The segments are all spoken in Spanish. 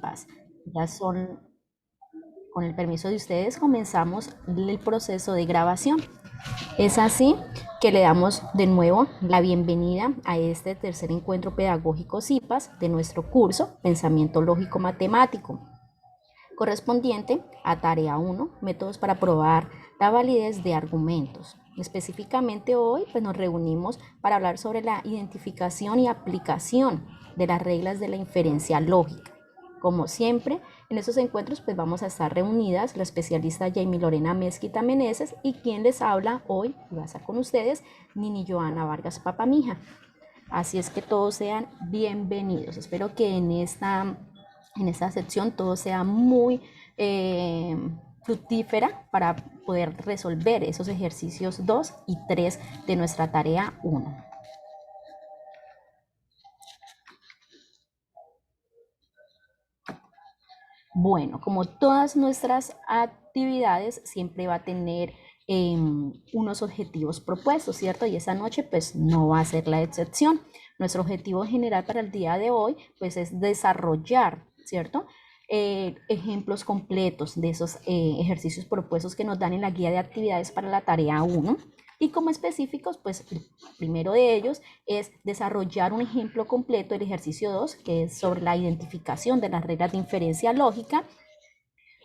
CIPAS. Ya son, con el permiso de ustedes, comenzamos el proceso de grabación. Es así que le damos de nuevo la bienvenida a este tercer encuentro pedagógico CIPAS de nuestro curso Pensamiento Lógico Matemático, correspondiente a tarea 1, métodos para probar la validez de argumentos. Específicamente hoy pues nos reunimos para hablar sobre la identificación y aplicación de las reglas de la inferencia lógica. Como siempre, en estos encuentros pues vamos a estar reunidas la especialista Jamie Lorena Mezquita Meneses y quien les habla hoy, y va a estar con ustedes, Nini Joana Vargas Papamija. Así es que todos sean bienvenidos. Espero que en esta sección todo sea muy fructífera para poder resolver esos ejercicios 2 y 3 de nuestra tarea 1. Bueno, como todas nuestras actividades, siempre va a tener unos objetivos propuestos, ¿cierto? Y esa noche pues no va a ser la excepción. Nuestro objetivo general para el día de hoy pues es desarrollar, ¿cierto? Ejemplos completos de esos ejercicios propuestos que nos dan en la guía de actividades para la tarea 1. Y como específicos, pues el primero de ellos es desarrollar un ejemplo completo del ejercicio 2, que es sobre la identificación de las reglas de inferencia lógica,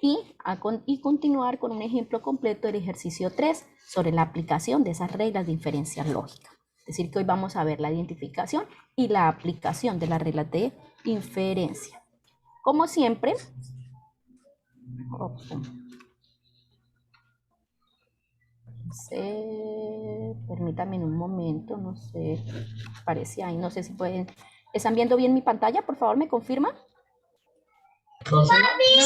y continuar con un ejemplo completo del ejercicio 3 sobre la aplicación de esas reglas de inferencia lógica. Es decir, que hoy vamos a ver la identificación y la aplicación de las reglas de inferencia. Como siempre, permítanme un momento, no sé, parece ahí, no sé si pueden, ¿están viendo bien mi pantalla? Por favor, ¿me confirman?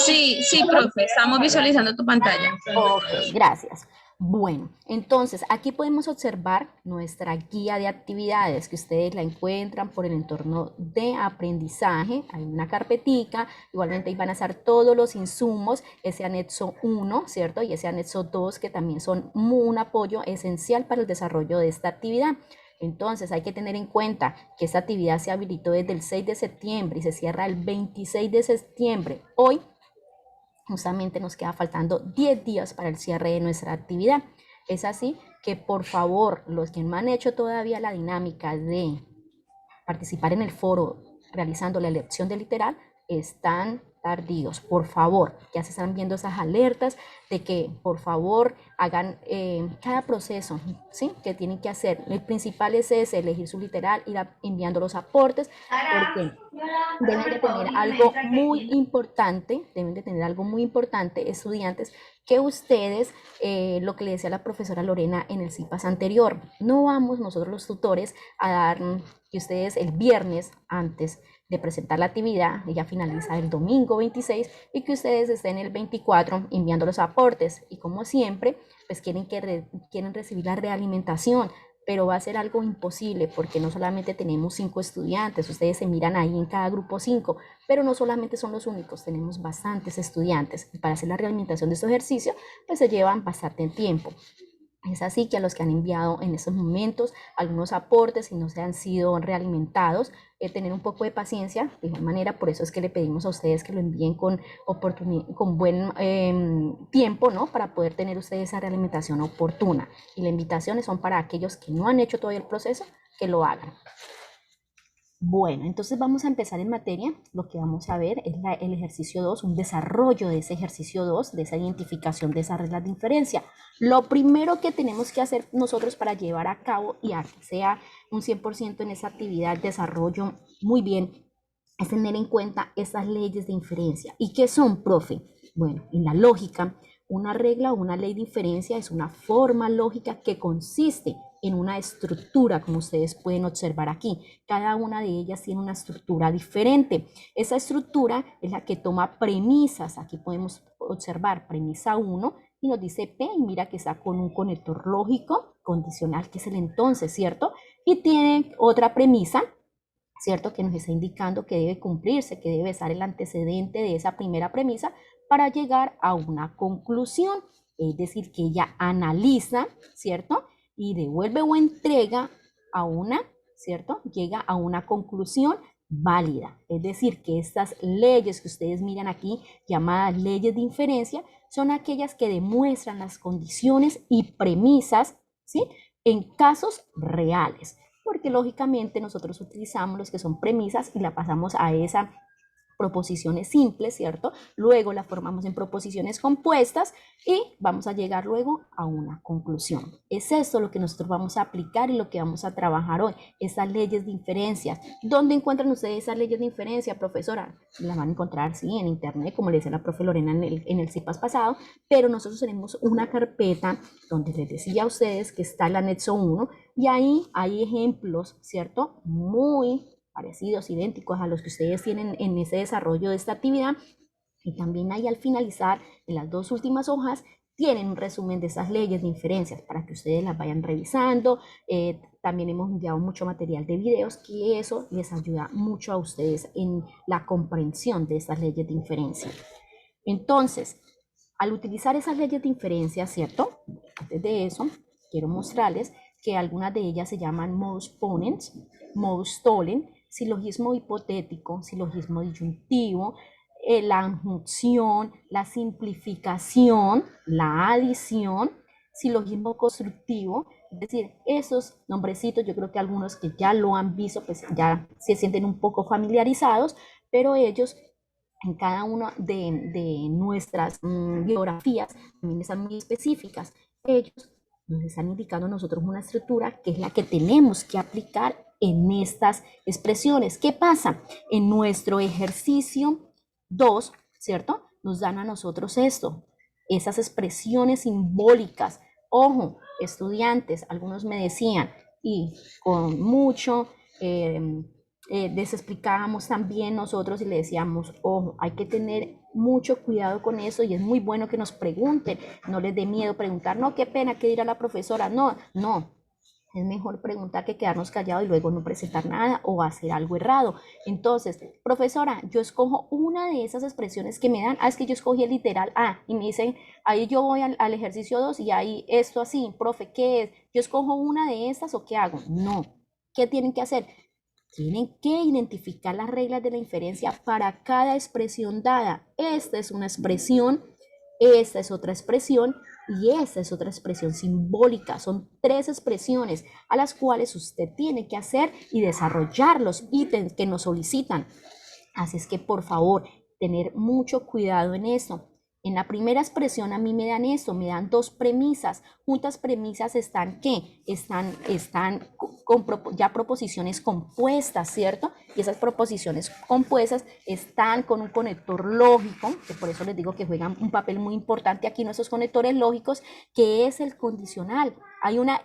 Sí, sí, profe, estamos visualizando tu pantalla. Ok, gracias. Bueno, entonces aquí podemos observar nuestra guía de actividades que ustedes la encuentran por el entorno de aprendizaje. Hay una carpetica, igualmente ahí van a estar todos los insumos, ese anexo 1, ¿cierto? Y ese anexo 2 que también son un apoyo esencial para el desarrollo de esta actividad. Entonces hay que tener en cuenta que esta actividad se habilitó desde el 6 de septiembre y se cierra el 26 de septiembre. Hoy justamente nos queda faltando 10 días para el cierre de nuestra actividad. Es así que por favor, los que no han hecho todavía la dinámica de participar en el foro realizando la elección de literal, están tardíos. Por favor, ya se están viendo esas alertas de que por favor hagan cada proceso, ¿sí?, que tienen que hacer. El principal es ese, elegir su literal, ir enviando los aportes, porque deben de tener algo muy importante, estudiantes, que ustedes, lo que le decía la profesora Lorena en el CIPAS anterior, no vamos nosotros los tutores a dar que ustedes el viernes antes de presentar la actividad, ella finaliza el domingo 26, y que ustedes estén el 24 enviando los aportes, y como siempre, pues quieren recibir la realimentación, pero va a ser algo imposible porque no solamente tenemos 5 estudiantes, ustedes se miran ahí en cada grupo 5, pero no solamente son los únicos, tenemos bastantes estudiantes y para hacer la realimentación de estos ejercicios pues se llevan bastante tiempo. Es así que a los que han enviado en estos momentos algunos aportes y no se han sido realimentados, tener un poco de paciencia. De igual manera, por eso es que le pedimos a ustedes que lo envíen con buen tiempo, ¿no?, para poder tener ustedes esa realimentación oportuna. Y las invitaciones son para aquellos que no han hecho todavía el proceso, que lo hagan. Bueno, entonces vamos a empezar en materia. Lo que vamos a ver es el ejercicio 2, un desarrollo de ese ejercicio 2, de esa identificación de esas reglas de inferencia. Lo primero que tenemos que hacer nosotros para llevar a cabo y a que sea un 100% en esa actividad, desarrollo muy bien, es tener en cuenta esas leyes de inferencia. ¿Y qué son, profe? Bueno, en la lógica, una regla o una ley de inferencia es una forma lógica que consiste en una estructura, como ustedes pueden observar aquí. Cada una de ellas tiene una estructura diferente. Esa estructura es la que toma premisas. Aquí podemos observar premisa 1 y nos dice P, y mira que está con un conector lógico condicional, que es el entonces, ¿cierto? Y tiene otra premisa, ¿cierto?, que nos está indicando que debe cumplirse, que debe estar el antecedente de esa primera premisa para llegar a una conclusión. Es decir, que ella analiza, ¿cierto?, y devuelve o entrega a una, ¿cierto?, llega a una conclusión válida. Es decir, que estas leyes que ustedes miran aquí, llamadas leyes de inferencia, son aquellas que demuestran las condiciones y premisas, ¿sí?, en casos reales, porque lógicamente nosotros utilizamos los que son premisas y la pasamos a esa proposiciones simples, ¿cierto? Luego la formamos en proposiciones compuestas y vamos a llegar luego a una conclusión. Es esto lo que nosotros vamos a aplicar y lo que vamos a trabajar hoy, esas leyes de inferencia. ¿Dónde encuentran ustedes esas leyes de inferencia, profesora? Las van a encontrar, sí, en internet, como le decía la profe Lorena en el CIPAS pasado, pero nosotros tenemos una carpeta donde les decía a ustedes que está el anexo 1 y ahí hay ejemplos, ¿cierto? Muy parecidos, idénticos a los que ustedes tienen en ese desarrollo de esta actividad. Y también ahí al finalizar, en las dos últimas hojas, tienen un resumen de esas leyes de inferencias para que ustedes las vayan revisando. También hemos enviado mucho material de videos que eso les ayuda mucho a ustedes en la comprensión de estas leyes de inferencia. Entonces, al utilizar esas leyes de inferencia, ¿cierto? Antes de eso, quiero mostrarles que algunas de ellas se llaman modus ponens, modus tollens, silogismo hipotético, silogismo disyuntivo, la adjunción, la simplificación, la adición, silogismo constructivo. Es decir, esos nombrecitos, yo creo que algunos que ya lo han visto, pues ya se sienten un poco familiarizados, pero ellos en cada una de nuestras biografías también están muy específicas. Ellos nos están indicando a nosotros una estructura que es la que tenemos que aplicar en estas expresiones. ¿Qué pasa? En nuestro ejercicio 2, ¿cierto? Nos dan a nosotros esto, esas expresiones simbólicas. Ojo, estudiantes, algunos me decían, y con mucho les explicábamos también nosotros y le decíamos, ojo, hay que tener mucho cuidado con eso y es muy bueno que nos pregunten, no les dé miedo preguntar, no, qué pena, ¿qué dirá la profesora? No, no, es mejor preguntar que quedarnos callados y luego no presentar nada o hacer algo errado. Entonces, profesora, yo escojo una de esas expresiones que me dan. Es que yo escogí el literal A y me dicen, ahí yo voy al ejercicio 2 y ahí esto así, profe, ¿qué es? ¿Yo escojo una de estas o qué hago? No. ¿Qué tienen que hacer? Tienen que identificar las reglas de la inferencia para cada expresión dada. Esta es una expresión, esta es otra expresión y esta es otra expresión simbólica. Son tres expresiones a las cuales usted tiene que hacer y desarrollar los ítems que nos solicitan. Así es que por favor, tener mucho cuidado en eso. En la primera expresión a mí me dan eso, me dan dos premisas. Juntas premisas están ¿qué? Están con ya proposiciones compuestas, ¿cierto? Y esas proposiciones compuestas están con un conector lógico, que por eso les digo que juegan un papel muy importante aquí nuestros conectores lógicos, que es el condicional. Hay una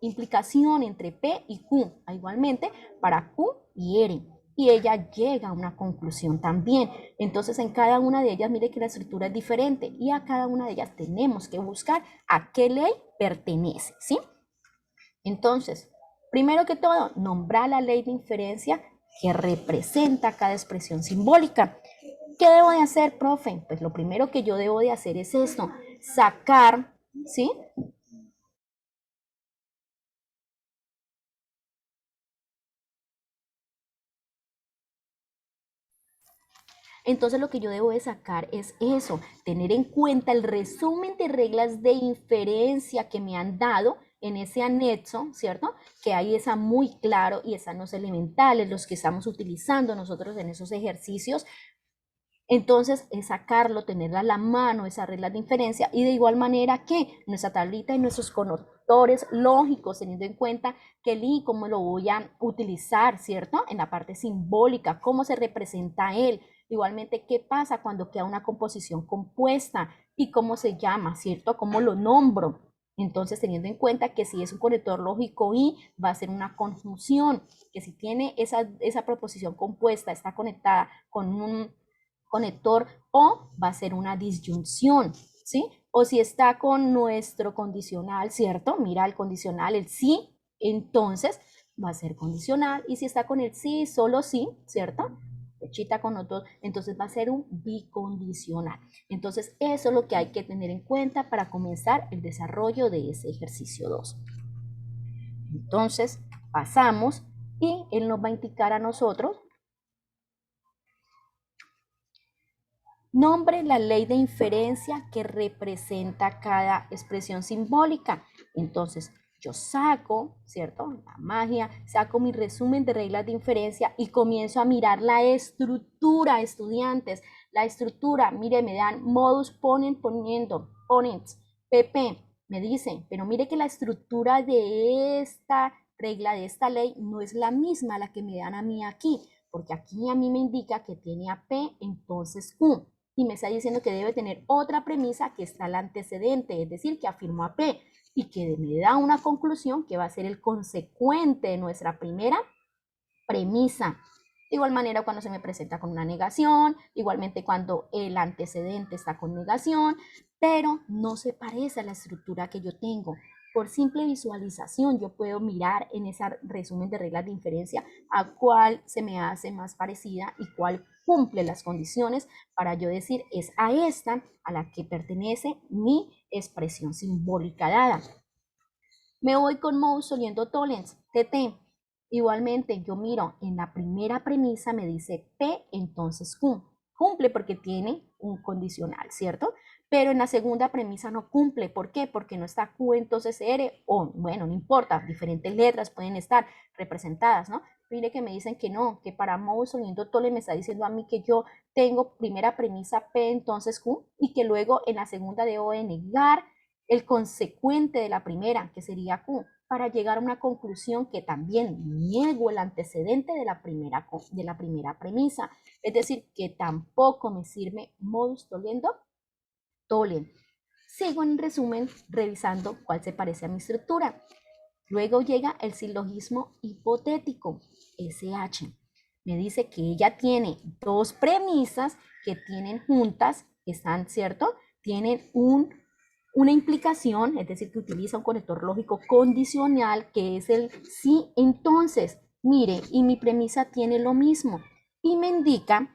implicación entre P y Q, igualmente para Q y R. Y ella llega a una conclusión también. Entonces, en cada una de ellas, mire que la estructura es diferente y a cada una de ellas tenemos que buscar a qué ley pertenece, ¿sí? Entonces, primero que todo, nombrar la ley de inferencia que representa cada expresión simbólica. ¿Qué debo de hacer, profe? Pues lo primero que yo debo de hacer es esto, sacar, ¿sí? Entonces lo que yo debo de sacar es eso, tener en cuenta el resumen de reglas de inferencia que me han dado en ese anexo, ¿cierto? Que ahí está muy claro y están los elementales, los que estamos utilizando nosotros en esos ejercicios. Entonces es sacarlo, tenerla a la mano, esa regla de inferencia y de igual manera que nuestra tablita y nuestros conectores lógicos, teniendo en cuenta que el I, cómo lo voy a utilizar, ¿cierto? En la parte simbólica, cómo se representa él. Igualmente, ¿qué pasa cuando queda una composición compuesta y cómo se llama, ¿cierto? ¿Cómo lo nombro? Entonces, teniendo en cuenta que si es un conector lógico I, va a ser una conjunción, que si tiene esa proposición compuesta, está conectada con un conector o va a ser una disyunción, ¿sí? O si está con nuestro condicional, ¿cierto? Mira el condicional, el sí, entonces va a ser condicional. Y si está con el sí, solo sí, ¿cierto? Flechita con otro, entonces va a ser un bicondicional. Entonces eso es lo que hay que tener en cuenta para comenzar el desarrollo de ese ejercicio 2. Entonces pasamos y él nos va a indicar a nosotros, nombre la ley de inferencia que representa cada expresión simbólica. Entonces, yo saco, ¿cierto? La magia, saco mi resumen de reglas de inferencia y comienzo a mirar la estructura, estudiantes. La estructura, mire, me dan modus ponens, PP, me dice, pero mire que la estructura de esta regla, de esta ley, no es la misma a la que me dan a mí aquí, porque aquí a mí me indica que tiene a P, entonces Q y me está diciendo que debe tener otra premisa que está el antecedente, es decir, que afirmó a P y que me da una conclusión que va a ser el consecuente de nuestra primera premisa. De igual manera cuando se me presenta con una negación, igualmente cuando el antecedente está con negación, pero no se parece a la estructura que yo tengo. Por simple visualización yo puedo mirar en ese resumen de reglas de inferencia a cuál se me hace más parecida y cuál cumple las condiciones para yo decir es a esta a la que pertenece mi expresión simbólica dada. Me voy con modus oliendo tollens, TT. Igualmente, yo miro en la primera premisa, me dice P, entonces Q. Cumple porque tiene un condicional, ¿cierto? Pero en la segunda premisa no cumple. ¿Por qué? Porque no está Q, entonces R, o bueno, no importa, diferentes letras pueden estar representadas, ¿no? Mire que me dicen que no, que para modus oliendo tollens me está diciendo a mí que yo tengo primera premisa P, entonces Q, y que luego en la segunda debo de negar el consecuente de la primera, que sería Q, para llegar a una conclusión que también niego el antecedente de la primera premisa. Es decir, que tampoco me sirve modus tollens. Sigo en resumen revisando cuál se parece a mi estructura. Luego llega el silogismo hipotético, SH. Me dice que ella tiene dos premisas que tienen juntas, que están, ¿cierto? Tienen una implicación, es decir, que utiliza un conector lógico condicional, que es el sí, entonces, mire, y mi premisa tiene lo mismo. Y me indica,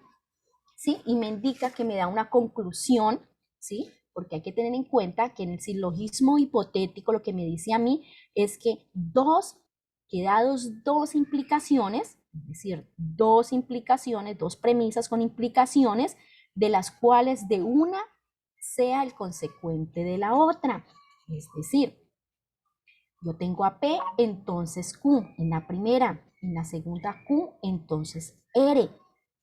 ¿sí? Y me indica que me da una conclusión, ¿sí? Porque hay que tener en cuenta que en el silogismo hipotético lo que me dice a mí es que dados dos implicaciones, es decir, dos implicaciones, dos premisas con implicaciones, de las cuales de una sea el consecuente de la otra. Es decir, yo tengo a P, entonces Q en la primera, en la segunda Q, entonces R.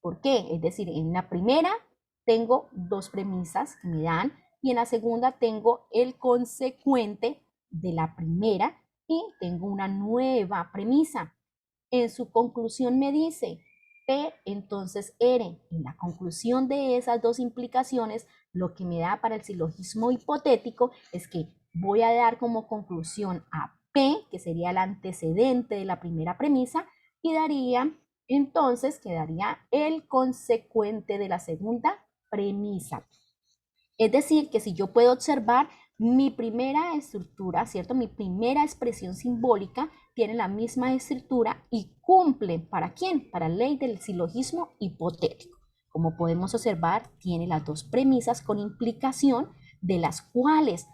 ¿Por qué? Es decir, en la primera tengo dos premisas que me dan y en la segunda tengo el consecuente de la primera y tengo una nueva premisa. En su conclusión me dice P, entonces R. En la conclusión de esas dos implicaciones, lo que me da para el silogismo hipotético es que voy a dar como conclusión a P, que sería el antecedente de la primera premisa, y daría, entonces, quedaría el consecuente de la segunda premisa. Es decir, que si yo puedo observar mi primera estructura, ¿cierto? Mi primera expresión simbólica tiene la misma estructura y cumple, ¿para quién? Para la ley del silogismo hipotético. Como podemos observar, tiene las dos premisas con implicación de las cuales,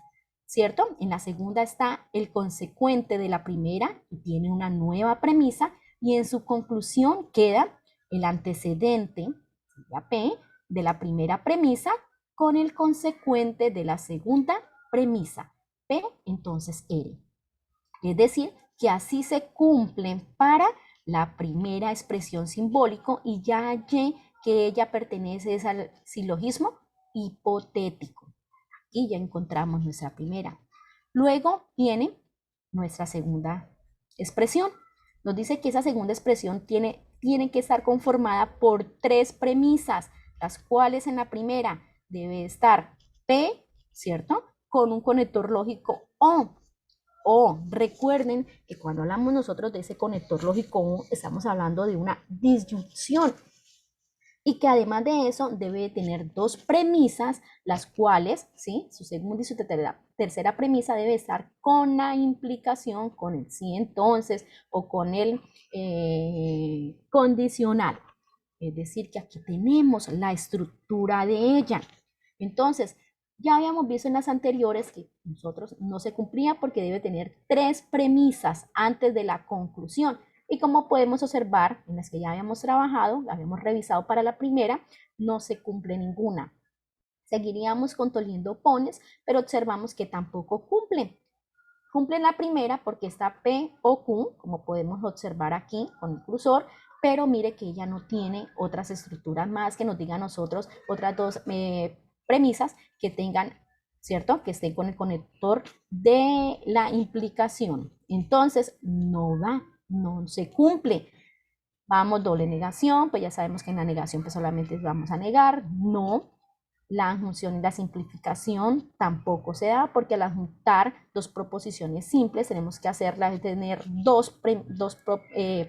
¿cierto? En la segunda está el consecuente de la primera y tiene una nueva premisa y en su conclusión queda el antecedente, sería P, de la primera premisa con el consecuente de la segunda premisa, P entonces R. Es decir, que así se cumplen para la primera expresión simbólico y ya hallé que ella pertenece al silogismo hipotético. Aquí ya encontramos nuestra primera. Luego viene nuestra segunda expresión. Nos dice que esa segunda expresión tiene que estar conformada por tres premisas, las cuales en la primera debe estar P, ¿cierto? Con un conector lógico O. O, recuerden que cuando hablamos nosotros de ese conector lógico O, estamos hablando de una disyunción y que además de eso debe tener dos premisas, las cuales, ¿sí? Su segunda y su tercera premisa debe estar con la implicación, con el sí entonces o con el condicional. Es decir, que aquí tenemos la estructura de ella. Entonces, ya habíamos visto en las anteriores que nosotros no se cumplía porque debe tener tres premisas antes de la conclusión. Y como podemos observar, en las que ya habíamos trabajado, habíamos revisado para la primera, no se cumple ninguna. Seguiríamos con Toliendo Pones, pero observamos que tampoco cumple. Cumple la primera porque está P o Q, como podemos observar aquí con el cursor, pero mire que ella no tiene otras estructuras más que nos digan nosotros, otras dos premisas que tengan, ¿cierto? Que estén con el conector de la implicación. Entonces, no va, no se cumple. Vamos, doble negación, pues ya sabemos que en la negación pues solamente vamos a negar, no. La junción y la simplificación tampoco se da porque al juntar dos proposiciones simples tenemos que hacerlas, tener dos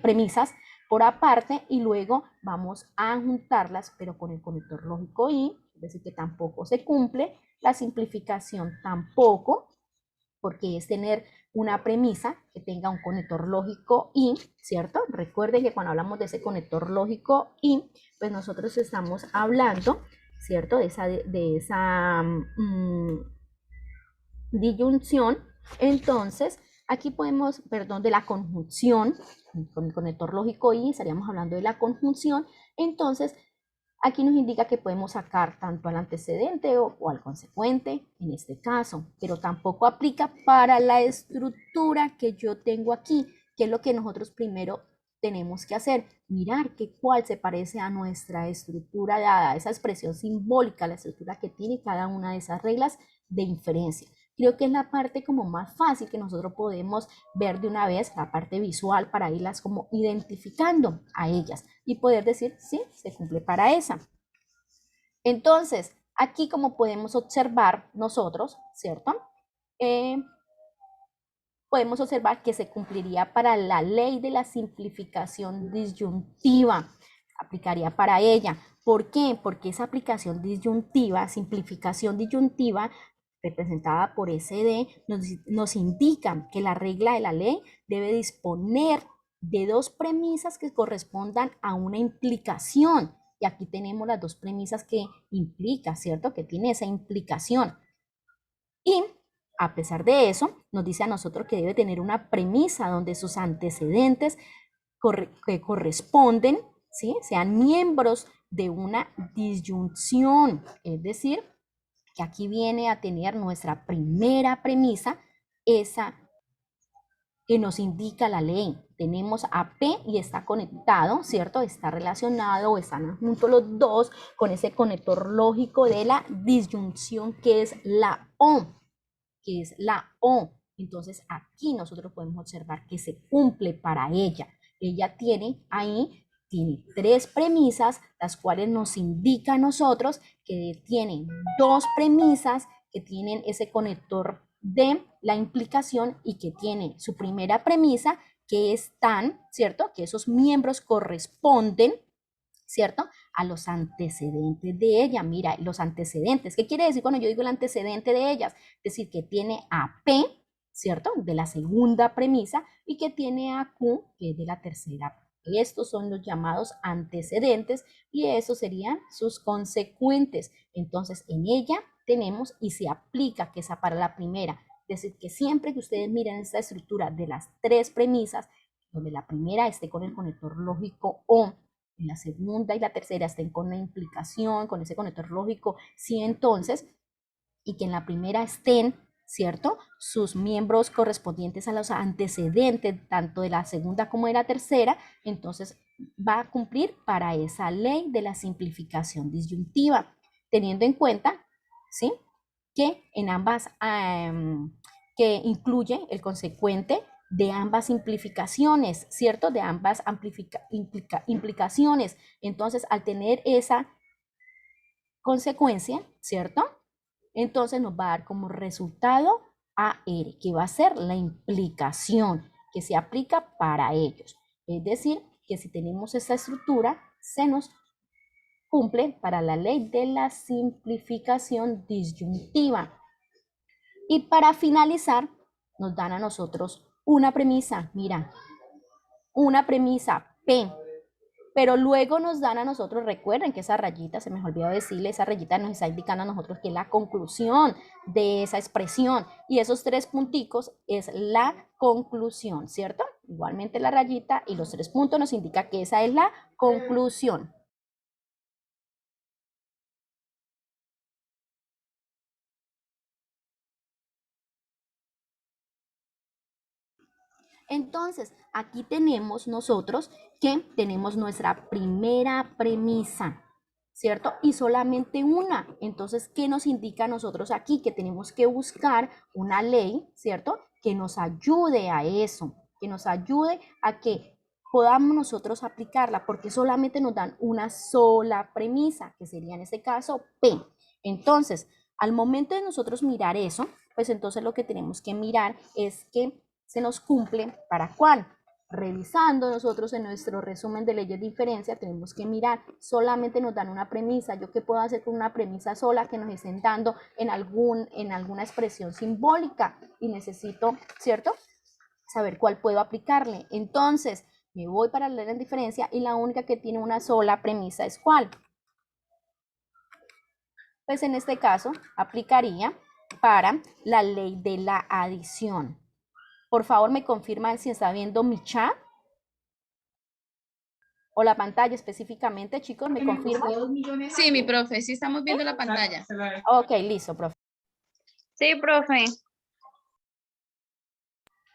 premisas por aparte y luego vamos a juntarlas pero con el conector lógico y, es decir, que tampoco se cumple. La simplificación tampoco, porque es tener una premisa que tenga un conector lógico y, ¿cierto? Recuerden que cuando hablamos de ese conector lógico y, pues nosotros estamos hablando, ¿cierto? De esa disyunción. Entonces, aquí podemos, perdón, de la conjunción, con el conector lógico y estaríamos hablando de la conjunción. Entonces, aquí nos indica que podemos sacar tanto al antecedente o al consecuente en este caso, pero tampoco aplica para la estructura que yo tengo aquí, que es lo que nosotros primero tenemos que hacer, mirar que cuál se parece a nuestra estructura dada, esa expresión simbólica, la estructura que tiene cada una de esas reglas de inferencia. Creo que es la parte como más fácil que nosotros podemos ver de una vez, la parte visual para irlas como identificando a ellas y poder decir, sí, se cumple para esa. Entonces, aquí como podemos observar nosotros, ¿cierto? Podemos observar que se cumpliría para la ley de la simplificación disyuntiva, aplicaría para ella. ¿Por qué? Porque esa aplicación disyuntiva, simplificación disyuntiva, representada por SD, nos indica que la regla de la ley debe disponer de dos premisas que correspondan a una implicación. Y aquí tenemos las dos premisas que implica, ¿cierto? Que tiene esa implicación. Y a pesar de eso, nos dice a nosotros que debe tener una premisa donde sus antecedentes que corresponden, ¿sí? Sean miembros de una disyunción. Es decir, que aquí viene a tener nuestra primera premisa, esa que nos indica la ley. Tenemos a P y está conectado, ¿cierto? Está relacionado, están juntos los dos con ese conector lógico de la disyunción que es la O. Que es la O. Entonces aquí nosotros podemos observar que se cumple para ella. Ella tiene tres premisas, las cuales nos indica a nosotros que tienen dos premisas que tienen ese conector de la implicación y que tiene su primera premisa que están, ¿cierto? Que esos miembros corresponden, ¿cierto? A los antecedentes de ella. Mira, los antecedentes. ¿Qué quiere decir cuando yo digo el antecedente de ellas? Es decir, que tiene a P, ¿cierto? De la segunda premisa y que tiene a Q, que es de la tercera. Estos son los llamados antecedentes y esos serían sus consecuentes. Entonces, en ella tenemos y se aplica que esa para la primera. Es decir, que siempre que ustedes miren esta estructura de las tres premisas, donde la primera esté con el conector lógico O, en la segunda y la tercera estén con la implicación, con ese conector lógico, sí, entonces, y que en la primera estén, ¿cierto? Sus miembros correspondientes a los antecedentes, tanto de la segunda como de la tercera, entonces va a cumplir para esa ley de la simplificación disyuntiva, teniendo en cuenta, ¿sí? Que en ambas, que incluye el consecuente de ambas simplificaciones, ¿cierto? De ambas implicaciones. Entonces, al tener esa consecuencia, ¿cierto? Entonces nos va a dar como resultado AR, que va a ser la implicación que se aplica para ellos. Es decir, que si tenemos esta estructura, se nos cumple para la ley de la simplificación disyuntiva. Y para finalizar, nos dan a nosotros una premisa, mira, una premisa P, pero luego nos dan a nosotros, recuerden que esa rayita, se me olvidó decirle, esa rayita nos está indicando a nosotros que es la conclusión de esa expresión y esos tres punticos es la conclusión, ¿cierto? igualmente la rayita y los 3 puntos nos indica que esa es la conclusión. Entonces, aquí tenemos nosotros que tenemos nuestra primera premisa, ¿cierto? Y solamente una. Entonces, ¿qué nos indica a nosotros aquí? Que tenemos que buscar una ley, ¿cierto? Que nos ayude a eso, que nos ayude a que podamos nosotros aplicarla, porque solamente nos dan una sola premisa, que sería en este caso P. Entonces, al momento de nosotros mirar eso, pues entonces lo que tenemos que mirar es que se nos cumple para cuál. Revisando nosotros en nuestro resumen de leyes de inferencia, tenemos que mirar, solamente nos dan una premisa. ¿Yo qué puedo hacer con una premisa sola que nos estén dando en alguna expresión simbólica? Y necesito, ¿cierto?, saber cuál puedo aplicarle. Entonces, me voy para la ley de diferencia y la única que tiene una sola premisa es ¿cuál? Pues en este caso, aplicaría para la ley de la adición. Por favor, me confirman si está viendo mi chat o la pantalla específicamente, chicos, ¿me confirman? Sí, mi profe, sí estamos viendo la pantalla. Ok, listo, profe. Sí, profe.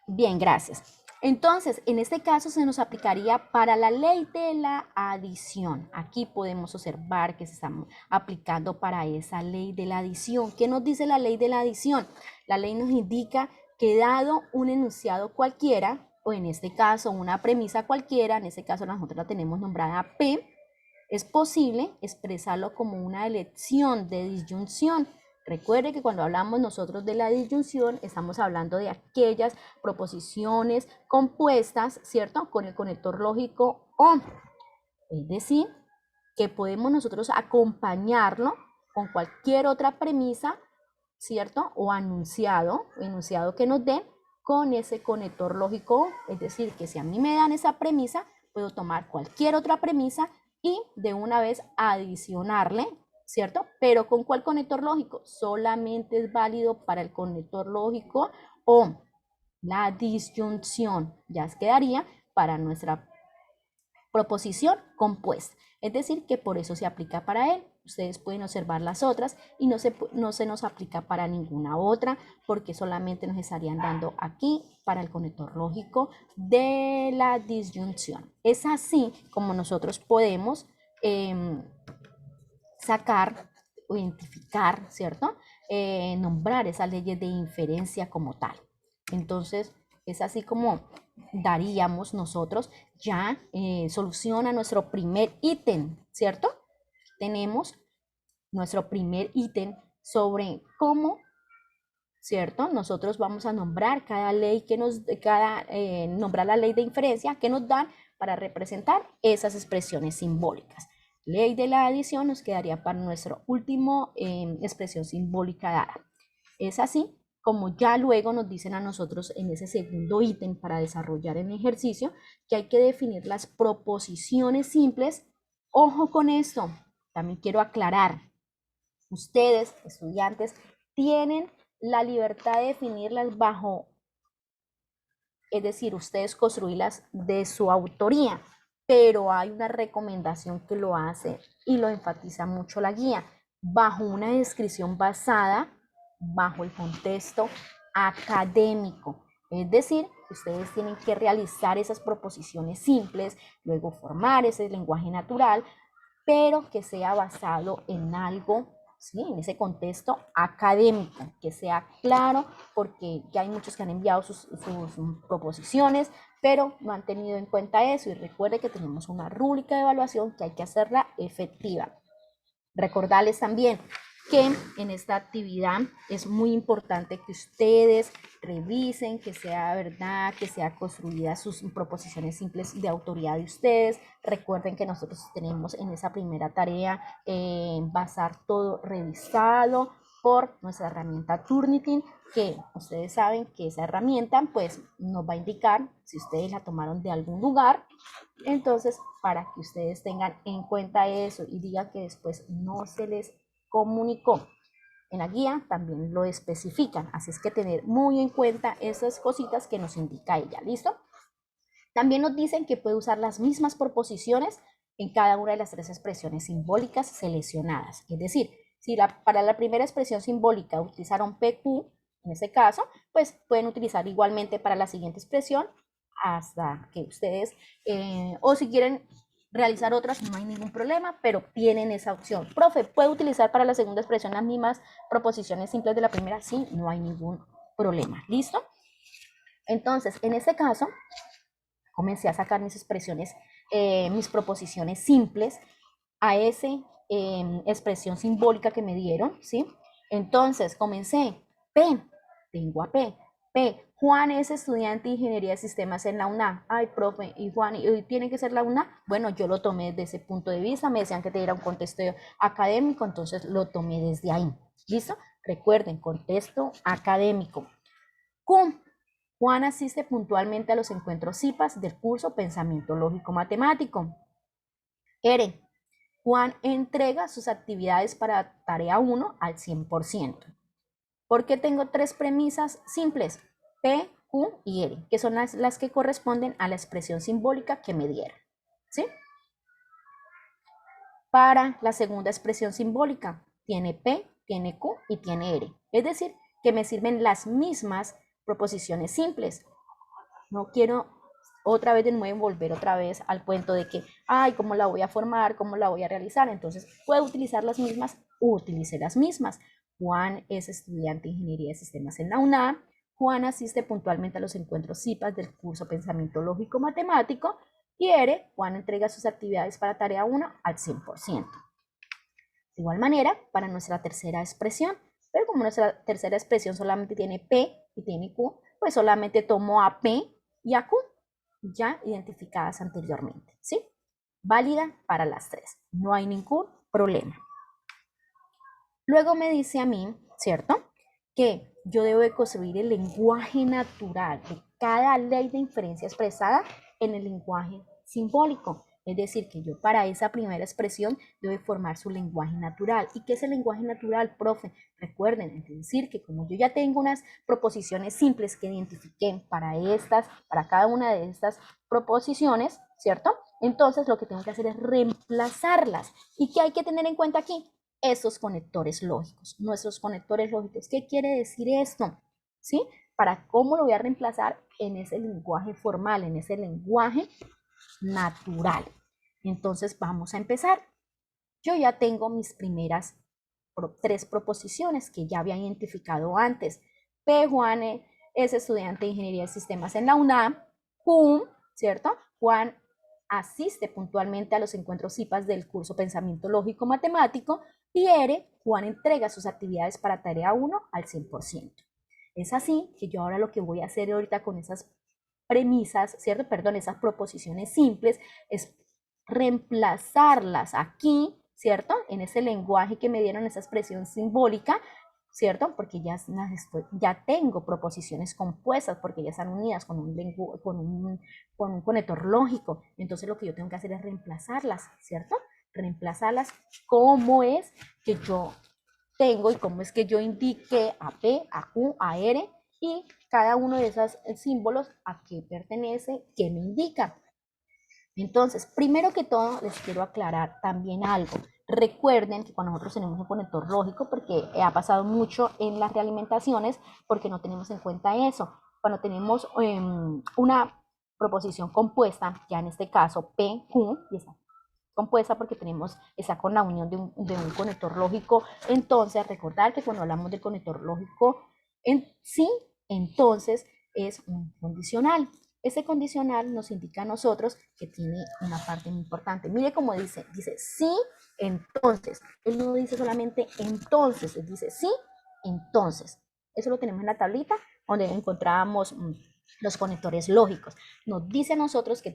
Bien, gracias. Entonces, en este caso se nos aplicaría para la ley de la adición. Aquí podemos observar que se está aplicando para esa ley de la adición. ¿Qué nos dice la ley de la adición? La ley nos indica que dado un enunciado cualquiera, o en este caso una premisa cualquiera, en este caso nosotros la tenemos nombrada P, es posible expresarlo como una elección de disyunción. Recuerde que cuando hablamos nosotros de la disyunción, estamos hablando de aquellas proposiciones compuestas, ¿cierto?, con el conector lógico o. Es decir, que podemos nosotros acompañarlo con cualquier otra premisa, ¿cierto?, o enunciado que nos den con ese conector lógico. Es decir, que si a mí me dan esa premisa, puedo tomar cualquier otra premisa y de una vez adicionarle, ¿cierto? Pero ¿con cuál conector lógico? Solamente es válido para el conector lógico o la disyunción. Ya quedaría para nuestra proposición compuesta. Es decir, que por eso se aplica para él. Ustedes pueden observar las otras y no se nos aplica para ninguna otra, porque solamente nos estarían dando aquí para el conector lógico de la disyunción. Es así como nosotros podemos sacar o identificar, ¿cierto? Nombrar esas leyes de inferencia como tal. Entonces, es así como daríamos nosotros ya solución a nuestro primer ítem, ¿cierto? Tenemos nuestro primer ítem sobre cómo, ¿cierto? Nosotros vamos a nombrar cada ley que nombrar la ley de inferencia que nos dan para representar esas expresiones simbólicas. Ley de la adición nos quedaría para nuestro último expresión simbólica dada. Es así como ya luego nos dicen a nosotros en ese segundo ítem para desarrollar el ejercicio que hay que definir las proposiciones simples. Ojo con esto, también quiero aclarar, ustedes, estudiantes, tienen la libertad de definirlas bajo, es decir, ustedes construirlas de su autoría, pero hay una recomendación que lo hace y lo enfatiza mucho la guía, bajo una descripción basada bajo el contexto académico. Es decir, ustedes tienen que realizar esas proposiciones simples, luego formar ese lenguaje natural, pero que sea basado en algo, ¿sí?, en ese contexto académico, que sea claro, porque ya hay muchos que han enviado sus proposiciones, pero no han tenido en cuenta eso. Y recuerde que tenemos una rúbrica de evaluación que hay que hacerla efectiva. Recordarles también que en esta actividad es muy importante que ustedes revisen, que sea verdad, que sea construida sus proposiciones simples de autoría de ustedes. Recuerden que nosotros tenemos en esa primera tarea basar todo revisado por nuestra herramienta Turnitin, que ustedes saben que esa herramienta pues nos va a indicar si ustedes la tomaron de algún lugar. Entonces, para que ustedes tengan en cuenta eso y digan que después no se les comunicó. En la guía también lo especifican, así es que tener muy en cuenta esas cositas que nos indica ella. ¿Listo? También nos dicen que puede usar las mismas proposiciones en cada una de las tres expresiones simbólicas seleccionadas. Es decir, si para la primera expresión simbólica utilizaron PQ, en este caso, pues pueden utilizar igualmente para la siguiente expresión hasta que ustedes, o si quieren realizar otras, no hay ningún problema, pero tienen esa opción. Profe, ¿puede utilizar para la segunda expresión las mismas proposiciones simples de la primera? Sí, no hay ningún problema. ¿Listo? Entonces, en este caso, comencé a sacar mis expresiones, mis proposiciones simples a esa expresión simbólica que me dieron, ¿sí? Entonces, comencé, tengo a P, Juan es estudiante de Ingeniería de Sistemas en la UNAM. Ay, profe, ¿y Juan tiene que ser la UNAM? Bueno, yo lo tomé desde ese punto de vista, me decían que te diera un contexto académico, entonces lo tomé desde ahí, ¿listo? Recuerden, contexto académico. Q, Juan asiste puntualmente a los encuentros CIPAS del curso Pensamiento Lógico Matemático. R, Juan entrega sus actividades para tarea 1 al 100%. ¿Por qué tengo tres premisas simples? P, Q y R, que son las que corresponden a la expresión simbólica que me dieron. ¿Sí? Para la segunda expresión simbólica, tiene P, tiene Q y tiene R. Es decir, que me sirven las mismas proposiciones simples. No quiero otra vez de nuevo volver otra vez al cuento de que, ay, ¿cómo la voy a formar? ¿Cómo la voy a realizar? Entonces, ¿puedo utilizar las mismas? Utilice las mismas. Juan es estudiante de Ingeniería de Sistemas en la UNAM. Juan asiste puntualmente a los encuentros CIPAS del curso Pensamiento Lógico Matemático. Y R, Juan entrega sus actividades para tarea 1 al 100%. De igual manera, para nuestra tercera expresión, pero como nuestra tercera expresión solamente tiene P y tiene Q, pues solamente tomo a P y a Q, ya identificadas anteriormente, ¿sí? Válida para las tres, no hay ningún problema. Luego me dice a mí, ¿cierto? Que yo debo de construir el lenguaje natural de cada ley de inferencia expresada en el lenguaje simbólico. Es decir, que yo para esa primera expresión debo formar su lenguaje natural. ¿Y qué es el lenguaje natural, profe? Recuerden, es decir, que como yo ya tengo unas proposiciones simples que identifiqué para cada una de estas proposiciones, ¿cierto? Entonces lo que tengo que hacer es reemplazarlas. ¿Y qué hay que tener en cuenta aquí? Esos conectores lógicos, nuestros conectores lógicos. ¿Qué quiere decir esto? ¿Sí? Para cómo lo voy a reemplazar en ese lenguaje formal, en ese lenguaje natural. Entonces vamos a empezar. Yo ya tengo mis primeras tres proposiciones que ya había identificado antes. P. Juan es estudiante de Ingeniería de Sistemas en la UNAM. Q, ¿cierto? Juan asiste puntualmente a los encuentros CIPAS del curso Pensamiento Lógico Matemático. Y R, Juan entrega sus actividades para tarea 1 al 100%. Es así que yo ahora lo que voy a hacer ahorita con esas premisas, ¿cierto? Perdón, esas proposiciones simples, es reemplazarlas aquí, ¿cierto? En ese lenguaje que me dieron, esa expresión simbólica, ¿cierto? Porque ya tengo proposiciones compuestas, porque ya están unidas con un conector lógico. Entonces lo que yo tengo que hacer es reemplazarlas, ¿cierto? Reemplazarlas como es que yo tengo y cómo es que yo indiqué a P, a Q, a R y cada uno de esos símbolos a qué pertenece, qué me indica. Entonces, primero que todo, les quiero aclarar también algo. Recuerden que cuando nosotros tenemos un conector lógico, porque ha pasado mucho en las realimentaciones, porque no tenemos en cuenta eso. Cuando tenemos una proposición compuesta, ya en este caso P, Q, y está compuesta porque está con la unión de un conector lógico. Entonces, recordar que cuando hablamos del conector lógico en sí, entonces es un condicional. Ese condicional nos indica a nosotros que tiene una parte muy importante. Mire cómo dice sí, entonces. Él no dice solamente entonces, él dice sí, entonces. Eso lo tenemos en la tablita donde encontramos los conectores lógicos. Nos dice a nosotros que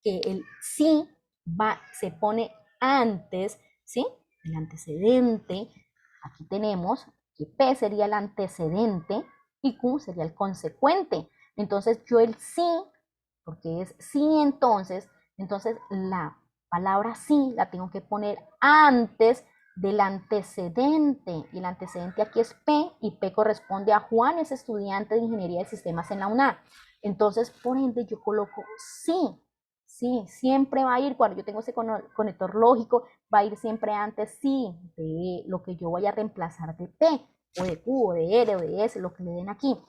el sí se pone antes, ¿sí? El antecedente. Aquí tenemos que P sería el antecedente y Q sería el consecuente. Entonces yo el sí, porque es sí entonces la palabra sí la tengo que poner antes del antecedente, y el antecedente aquí es P, y P corresponde a Juan, es estudiante de Ingeniería de Sistemas en la UNA. Entonces, por ende, yo coloco sí, sí, siempre va a ir, cuando yo tengo ese conector lógico, va a ir siempre antes sí de lo que yo voy a reemplazar de P, o de Q, o de R, o de S, lo que le den aquí.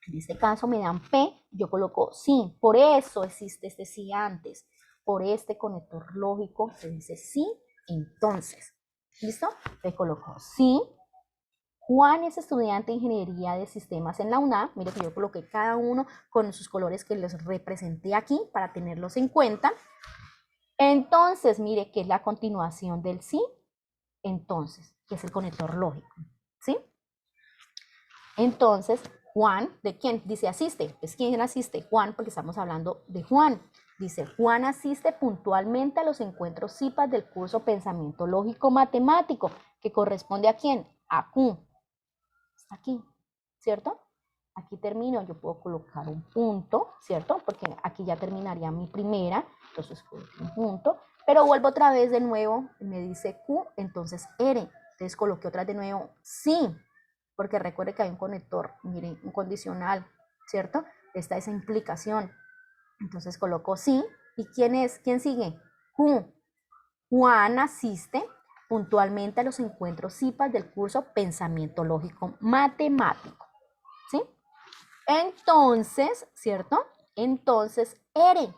En este caso me dan P, yo coloco sí, por eso existe este sí antes, por este conector lógico se dice sí, entonces. ¿Listo? Le coloco sí. Juan es estudiante de Ingeniería de Sistemas en la UNA. Mire que yo coloqué cada uno con sus colores que les representé aquí para tenerlos en cuenta. Entonces, mire que es la continuación del sí. Entonces, que es el conector lógico. ¿Sí? Entonces, Juan, ¿de quién? Dice asiste. Pues ¿quién asiste? Juan, porque estamos hablando de Juan. Dice, Juan asiste puntualmente a los encuentros CIPAS del curso Pensamiento Lógico Matemático, que corresponde a quién? A Q. Está aquí, ¿cierto? Aquí termino, yo puedo colocar un punto, ¿cierto? Porque aquí ya terminaría mi primera, entonces coloco un punto, pero vuelvo otra vez de nuevo, me dice Q, entonces R. Entonces coloqué otra vez de nuevo sí, porque recuerde que hay un conector, miren, un condicional, ¿cierto? Esta es esa implicación. Entonces coloco sí. ¿Y quién es? ¿Quién sigue? Q. Juan asiste puntualmente a los encuentros CIPAS del curso Pensamiento Lógico Matemático. ¿Sí? Entonces, ¿cierto? Entonces, R.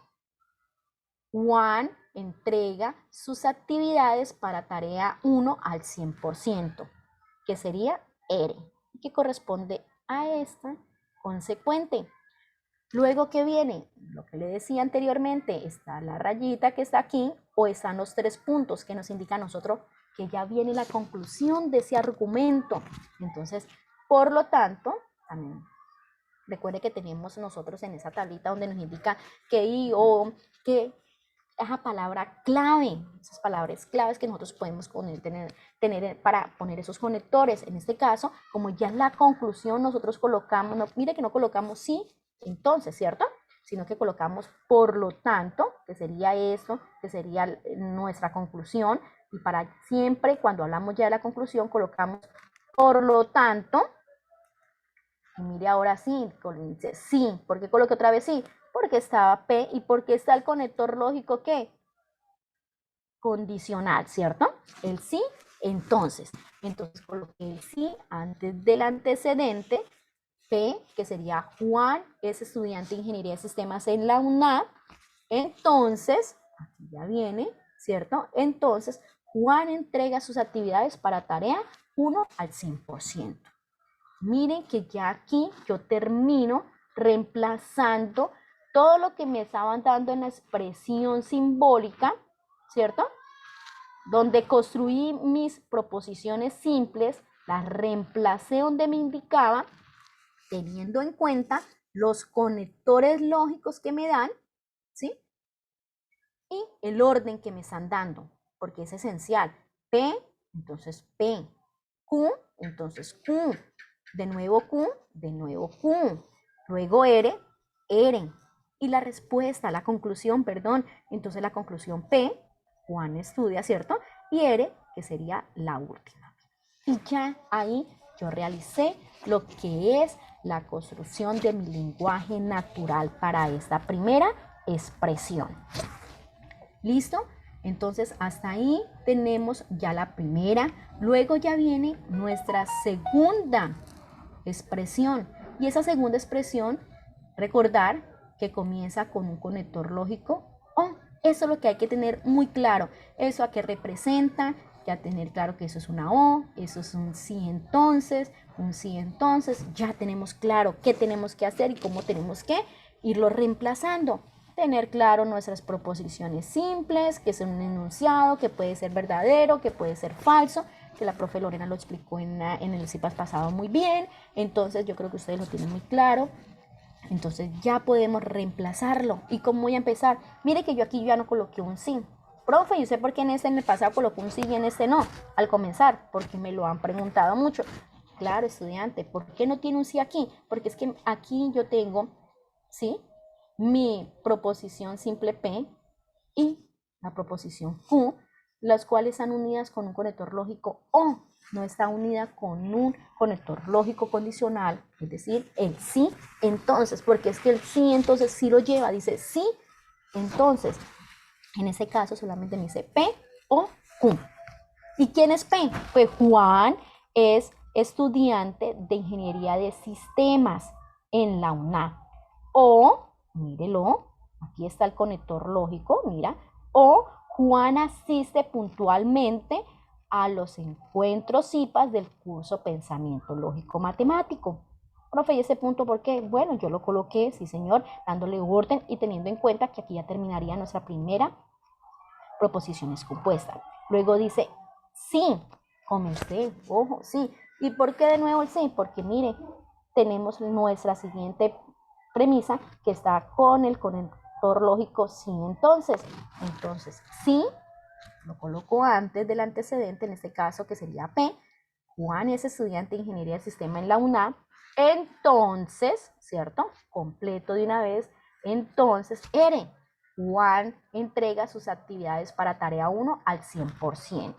Juan entrega sus actividades para tarea 1 al 100%, que sería R, que corresponde a esta consecuente. Luego, ¿qué viene? Lo que le decía anteriormente, está la rayita que está aquí o están los 3 puntos que nos indica a nosotros que ya viene la conclusión de ese argumento. Entonces, por lo tanto, también recuerde que tenemos nosotros en esa tablita donde nos indica que I, O, que esa palabra clave, esas palabras claves que nosotros podemos tener para poner esos conectores. En este caso, como ya es la conclusión, nosotros colocamos, no, mire que no colocamos sí, entonces, ¿cierto? Sino que colocamos por lo tanto, que sería eso, que sería nuestra conclusión, y para siempre, cuando hablamos ya de la conclusión, colocamos por lo tanto, y mire ahora sí, dice sí, ¿por qué coloqué otra vez sí? Porque estaba P y porque está el conector lógico, ¿qué? Condicional, ¿cierto? El sí, entonces coloqué el sí antes del antecedente, P, que sería Juan, es estudiante de Ingeniería de Sistemas en la UNA, entonces, aquí ya viene, ¿cierto? Entonces, Juan entrega sus actividades para tarea 1 al 100%. Miren que ya aquí yo termino reemplazando todo lo que me estaban dando en la expresión simbólica, ¿cierto? Donde construí mis proposiciones simples, las reemplacé donde me indicaba, teniendo en cuenta los conectores lógicos que me dan, ¿sí? Y el orden que me están dando, porque es esencial. P, entonces P. Q, entonces Q. De nuevo Q, de nuevo Q. Luego R, R. Y la respuesta, la conclusión, perdón, entonces la conclusión P, Juan estudia, ¿cierto? Y R, que sería la última. Y ya ahí yo realicé lo que es la construcción de mi lenguaje natural para esta primera expresión. ¿Listo? Entonces hasta ahí tenemos ya la primera. Luego ya viene nuestra segunda expresión. Y esa segunda expresión, recordar que comienza con un conector lógico O. Eso es lo que hay que tener muy claro. Eso a qué representa, ya tener claro que eso es una O, eso es un sí entonces, un sí entonces. Ya tenemos claro qué tenemos que hacer y cómo tenemos que irlo reemplazando. Tener claro nuestras proposiciones simples, que son un enunciado, que puede ser verdadero, que puede ser falso, que la profe Lorena lo explicó en el CIPAS pasado muy bien. Entonces yo creo que ustedes lo tienen muy claro. Entonces ya podemos reemplazarlo. ¿Y cómo voy a empezar? Mire que yo aquí ya no coloqué un sí. Profe, yo sé por qué en el pasado colocó un sí y en este no. Al comenzar, porque me lo han preguntado mucho. Claro, estudiante, ¿por qué no tiene un sí aquí? Porque es que aquí yo tengo, ¿sí? Mi proposición simple P y la proposición Q, las cuales están unidas con un conector lógico o no está unida con un conector lógico condicional, es decir, el sí, entonces, porque es que el sí, entonces sí lo lleva, dice sí, entonces, en ese caso solamente me dice P o Q. ¿Y quién es P? Pues Juan es estudiante de Ingeniería de Sistemas en la UNAM. O, mírelo, aquí está el conector lógico, mira, o Juan asiste puntualmente a los encuentros IPAs del curso Pensamiento Lógico Matemático. Profe, ¿y ese punto por qué? Bueno, yo lo coloqué, sí señor, dándole orden y teniendo en cuenta que aquí ya terminaría nuestra primera proposiciones compuestas. Luego dice, sí, comencé, ojo, sí. ¿Y por qué de nuevo el sí? Porque mire, tenemos nuestra siguiente premisa que está con el conector lógico sí, entonces. Entonces, sí, lo coloco antes del antecedente, en este caso que sería P. Juan es estudiante de Ingeniería del Sistema en la UNAM. Entonces, ¿cierto? Completo de una vez. Entonces, R. Juan entrega sus actividades para tarea 1 al 100%.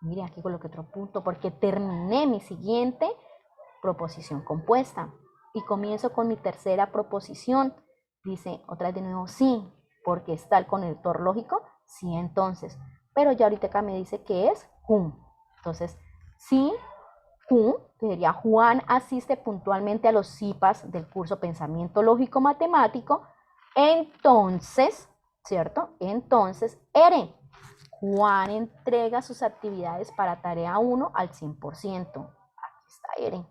Mire, aquí coloqué otro punto porque terminé mi siguiente proposición compuesta y comienzo con mi tercera proposición. Dice otra vez de nuevo sí, porque está el conector lógico, sí, entonces. Pero ya ahorita acá me dice que es Q. Entonces, sí, Q, que sería Juan asiste puntualmente a los CIPAS del curso Pensamiento Lógico Matemático. Entonces, ¿cierto? Entonces, R. Juan entrega sus actividades para tarea 1 al 100%. Aquí está R.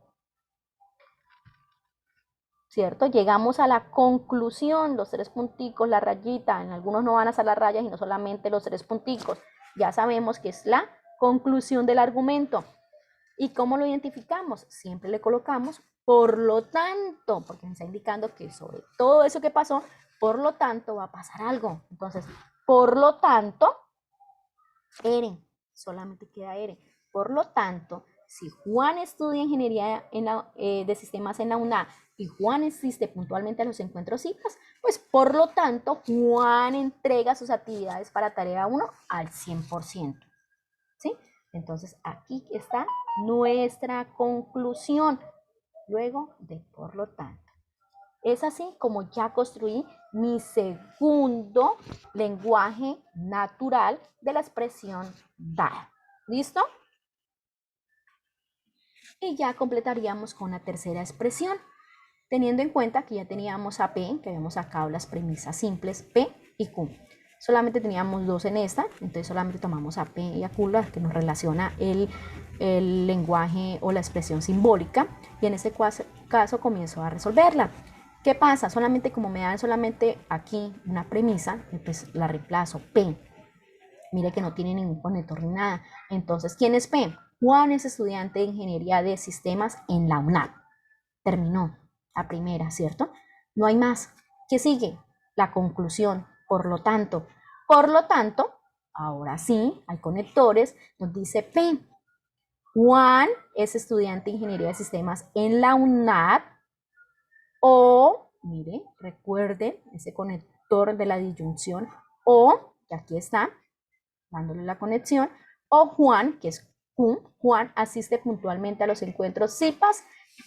¿Cierto? Llegamos a la conclusión, los tres punticos, la rayita, en algunos no van a ser las rayas y no solamente los tres punticos. Ya sabemos que es la conclusión del argumento. ¿Y cómo lo identificamos? Siempre le colocamos por lo tanto, porque nos está indicando que sobre todo eso que pasó, por lo tanto va a pasar algo. Entonces, por lo tanto, R, solamente queda R. Por lo tanto, si Juan estudia ingeniería de sistemas en la UNA y Juan asiste puntualmente a los encuentros IPAS, pues por lo tanto, Juan entrega sus actividades para tarea 1 al 100%. ¿Sí? Entonces, aquí está nuestra conclusión. Luego de por lo tanto. Es así como ya construí mi segundo lenguaje natural de la expresión dada. ¿Listo? Y ya completaríamos con la tercera expresión, teniendo en cuenta que ya teníamos a P, que habíamos sacado las premisas simples P y Q. Solamente teníamos dos en esta, entonces solamente tomamos a P y a Q, que nos relaciona el lenguaje o la expresión simbólica, y en este caso comienzo a resolverla. ¿Qué pasa? Solamente como me dan solamente aquí una premisa, pues la reemplazo P. Mire que no tiene ningún conector ni nada. Entonces, ¿quién es P? Juan es estudiante de Ingeniería de Sistemas en la UNAM. Terminó la primera, ¿cierto? No hay más. ¿Qué sigue? La conclusión. Por lo tanto, ahora sí, hay conectores, nos dice P. Juan es estudiante de Ingeniería de Sistemas en la UNAM. O, mire, recuerden ese conector de la disyunción o, que aquí está, dándole la conexión, o Juan, que es Q, Juan asiste puntualmente a los encuentros CIPAS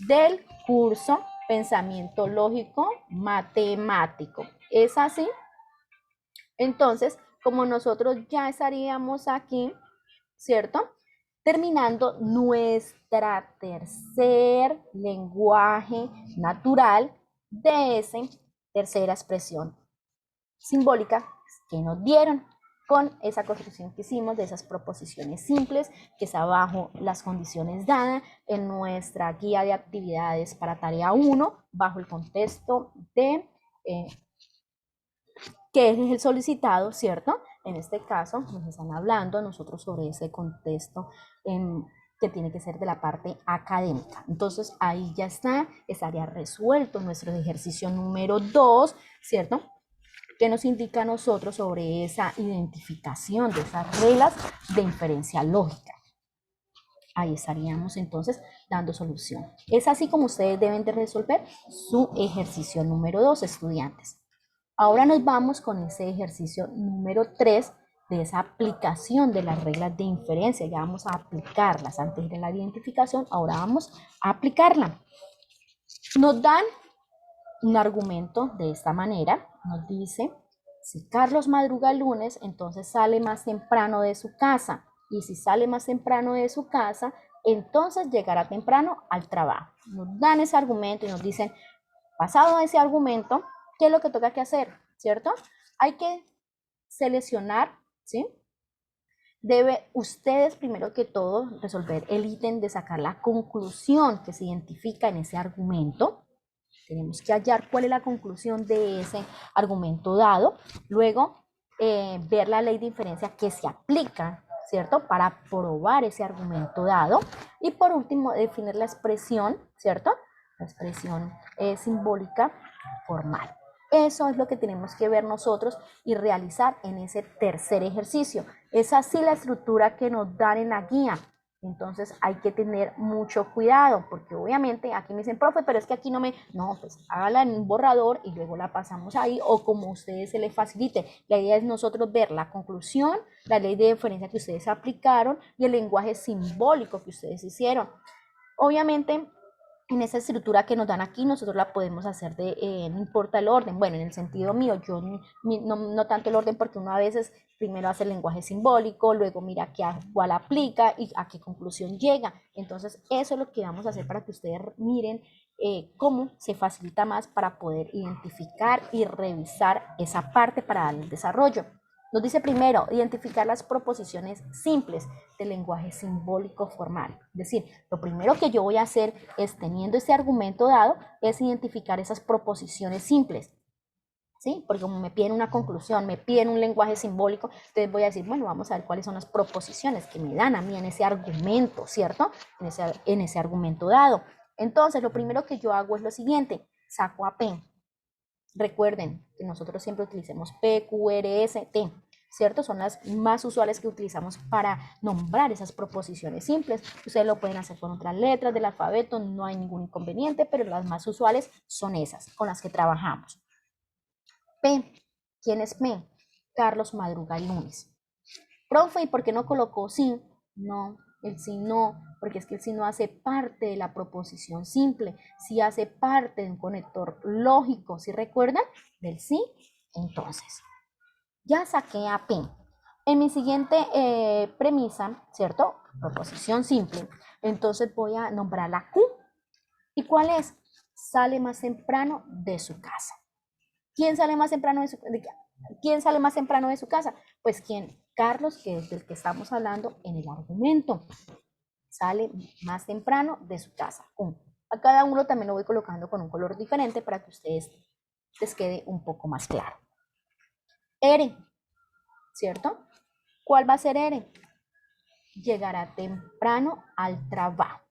del curso Pensamiento Lógico Matemático. ¿Es así? Entonces, como nosotros ya estaríamos aquí, ¿cierto? Terminando nuestra tercer lenguaje natural de esa tercera expresión simbólica que nos dieron con esa construcción que hicimos de esas proposiciones simples, que es abajo las condiciones dadas en nuestra guía de actividades para tarea 1, bajo el contexto de que es el solicitado, ¿cierto? En este caso nos están hablando nosotros sobre ese contexto que tiene que ser de la parte académica. Entonces ahí ya está, estaría resuelto nuestro ejercicio número 2, ¿cierto? Que nos indica a nosotros sobre esa identificación de esas reglas de inferencia lógica. Ahí estaríamos entonces dando solución. Es así como ustedes deben de resolver su ejercicio número 2, estudiantes. Ahora nos vamos con ese ejercicio número 3, de esa aplicación de las reglas de inferencia. Ya vamos a aplicarlas antes de la identificación, ahora vamos a aplicarla. Nos dan un argumento de esta manera, nos dice, si Carlos madruga el lunes, entonces sale más temprano de su casa, y si sale más temprano de su casa, entonces llegará temprano al trabajo. Nos dan ese argumento y nos dicen, basado en ese argumento, ¿qué es lo que toca que hacer? ¿Cierto? Hay que seleccionar, ¿sí? Debe ustedes primero que todo resolver el ítem de sacar la conclusión que se identifica en ese argumento. Tenemos que hallar cuál es la conclusión de ese argumento dado. Luego, ver la ley de inferencia que se aplica, ¿cierto? Para probar ese argumento dado. Y por último, definir la expresión, ¿cierto? La expresión simbólica formal. Eso es lo que tenemos que ver nosotros y realizar en ese tercer ejercicio. Es así la estructura que nos dan en la guía. Entonces hay que tener mucho cuidado, porque obviamente aquí me dicen, profe, pero es que aquí no me... No, pues hágala en un borrador y luego la pasamos ahí, o como a ustedes se les facilite. La idea es nosotros ver la conclusión, la ley de diferencia que ustedes aplicaron y el lenguaje simbólico que ustedes hicieron. Obviamente, en esa estructura que nos dan aquí, nosotros la podemos hacer no importa el orden. Bueno, en el sentido mío, yo no tanto el orden, porque uno a veces primero hace el lenguaje simbólico, luego mira cuál aplica y a qué conclusión llega. Entonces, eso es lo que vamos a hacer para que ustedes miren cómo se facilita más para poder identificar y revisar esa parte para darle el desarrollo. Nos dice primero, identificar las proposiciones simples del lenguaje simbólico formal. Es decir, lo primero que yo voy a hacer es, teniendo este argumento dado, es identificar esas proposiciones simples. ¿Sí? Porque como me piden una conclusión, me piden un lenguaje simbólico, entonces voy a decir, bueno, vamos a ver cuáles son las proposiciones que me dan a mí en ese argumento, ¿cierto? En ese argumento dado. Entonces, lo primero que yo hago es lo siguiente, saco a P. Recuerden que nosotros siempre utilicemos P, Q, R, S, T, ¿cierto? Son las más usuales que utilizamos para nombrar esas proposiciones simples. Ustedes lo pueden hacer con otras letras del alfabeto, no hay ningún inconveniente, pero las más usuales son esas con las que trabajamos. P. ¿Quién es P? Carlos madruga el lunes. Profe, ¿y por qué no colocó sí? No, el sí no, porque es que el sí no hace parte de la proposición simple, sí hace parte de un conector lógico, ¿sí recuerdan? Del sí, entonces. Ya saqué a P. En mi siguiente premisa, ¿cierto? Proposición simple. Entonces voy a nombrar la Q. ¿Y cuál es? Sale más temprano de su casa. ¿Quién sale más temprano de su casa? Pues ¿quién? Carlos, que es del que estamos hablando en el argumento. Sale más temprano de su casa. A cada uno también lo voy colocando con un color diferente para que ustedes les quede un poco más claro. R, ¿cierto? ¿Cuál va a ser R? Llegará temprano al trabajo,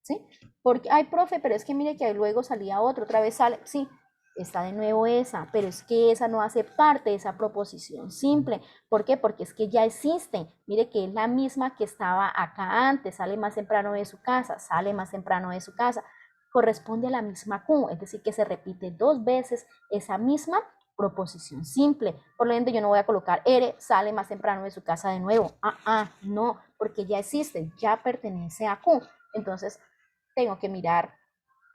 ¿sí? Porque, ay, profe, pero es que mire que luego salía otro, otra vez sale, sí, está de nuevo esa, pero es que esa no hace parte de esa proposición simple. ¿Por qué? Porque es que ya existe. Mire que es la misma que estaba acá antes, sale más temprano de su casa, sale más temprano de su casa. Corresponde a la misma Q, es decir, que se repite dos veces esa misma proposición simple. Por lo tanto, yo no voy a colocar R, sale más temprano de su casa de nuevo. No, porque ya existe, ya pertenece a Q. Entonces, tengo que mirar.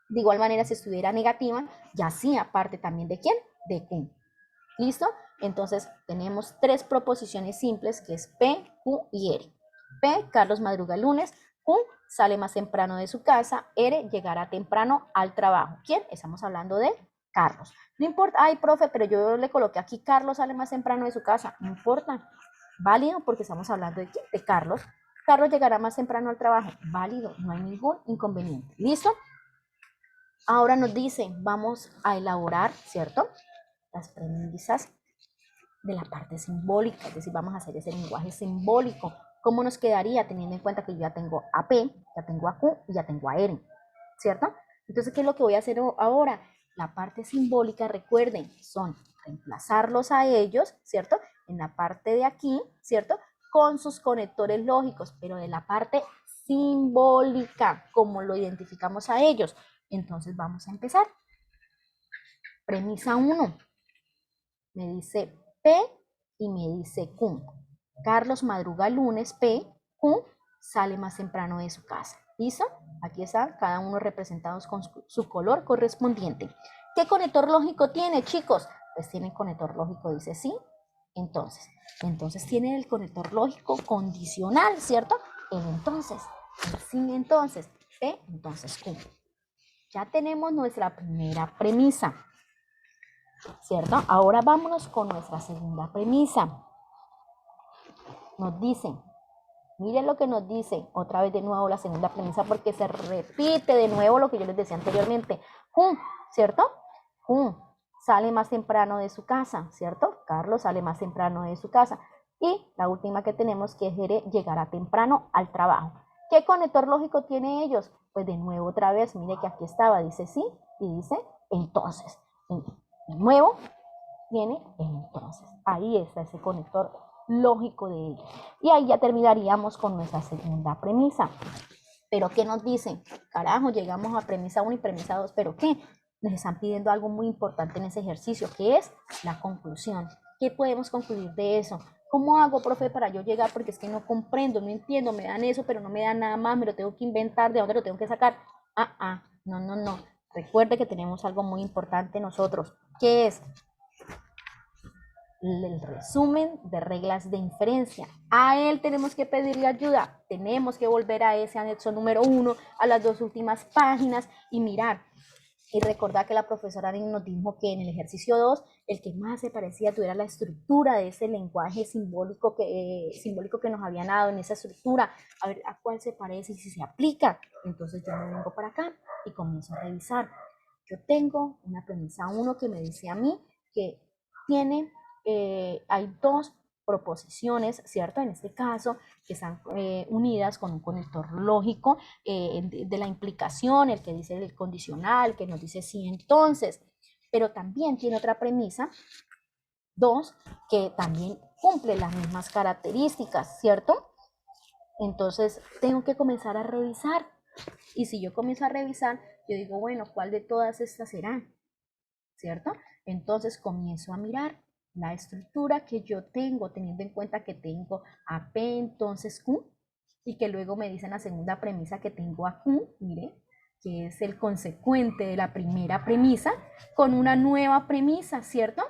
De igual manera, si estuviera negativa, ya hacía parte también de ¿quién? De Q. ¿Listo? Entonces, tenemos tres proposiciones simples, que es P, Q y R. P, Carlos madruga el lunes. Q, sale más temprano de su casa. R, llegará temprano al trabajo. ¿Quién? Estamos hablando de Carlos. No importa, ay, profe, pero yo le coloqué aquí, Carlos sale más temprano de su casa. No importa. Válido, porque estamos hablando de ¿quién? De Carlos. Carlos llegará más temprano al trabajo. Válido, no hay ningún inconveniente. ¿Listo? Ahora nos dice, vamos a elaborar, ¿cierto? Las premisas de la parte simbólica, es decir, vamos a hacer ese lenguaje simbólico. ¿Cómo nos quedaría teniendo en cuenta que yo ya tengo a P, ya tengo a Q y ya tengo a R, ¿cierto? Entonces, ¿qué es lo que voy a hacer ahora? La parte simbólica, recuerden, son reemplazarlos a ellos, ¿cierto? En la parte de aquí, ¿cierto? Con sus conectores lógicos, pero de la parte simbólica, como lo identificamos a ellos. Entonces vamos a empezar. Premisa 1. Me dice P y me dice Q. Carlos madruga lunes, P. Q sale más temprano de su casa. ¿Listo? Aquí están cada uno representados con su color correspondiente. ¿Qué conector lógico tiene, chicos? Pues tiene conector lógico, dice sí, entonces tiene el conector lógico condicional, ¿cierto? El entonces, el sin entonces, P, entonces Q. Ya tenemos nuestra primera premisa, ¿cierto? Ahora vámonos con nuestra segunda premisa. Nos dicen, miren lo que nos dice, otra vez de nuevo la segunda premisa, porque se repite de nuevo lo que yo les decía anteriormente. ¿Cierto? Sale más temprano de su casa, ¿cierto? Carlos sale más temprano de su casa. Y la última que tenemos, que es llegará temprano al trabajo. ¿Qué conector lógico tiene ellos? Pues de nuevo otra vez, mire que aquí estaba, dice sí y dice entonces. De nuevo tiene entonces. Ahí está ese conector lógico de ellos. Y ahí ya terminaríamos con nuestra segunda premisa. ¿Pero qué nos dicen? Carajo, llegamos a premisa 1 y premisa 2, ¿pero qué? Nos están pidiendo algo muy importante en ese ejercicio, que es la conclusión. ¿Qué podemos concluir de eso? ¿Cómo hago, profe, para yo llegar? Porque es que no comprendo, no entiendo, me dan eso, pero no me dan nada más, me lo tengo que inventar, ¿de dónde lo tengo que sacar? No. Recuerde que tenemos algo muy importante nosotros, que es el resumen de reglas de inferencia. A él tenemos que pedirle ayuda, tenemos que volver a ese anexo número 1, a las 2 últimas páginas y mirar. Y recordar que la profesora nos dijo que en el ejercicio 2, el que más se parecía tuviera la estructura de ese lenguaje simbólico que nos habían dado en esa estructura, a ver a cuál se parece y si se aplica. Entonces yo me vengo para acá y comienzo a revisar. Yo tengo una premisa 1 que me dice a mí que hay dos proposiciones, ¿cierto? En este caso, que están unidas con un conector lógico de la implicación, el que dice el condicional, que nos dice sí, entonces, pero también tiene otra premisa, 2, que también cumple las mismas características, ¿cierto? Entonces, tengo que comenzar a revisar. Y si yo comienzo a revisar, yo digo, bueno, ¿cuál de todas estas será? ¿Cierto? Entonces, comienzo a mirar la estructura que yo tengo, teniendo en cuenta que tengo a P, entonces Q, y que luego me dicen la segunda premisa que tengo a Q, mire, que es el consecuente de la primera premisa, con una nueva premisa, ¿cierto?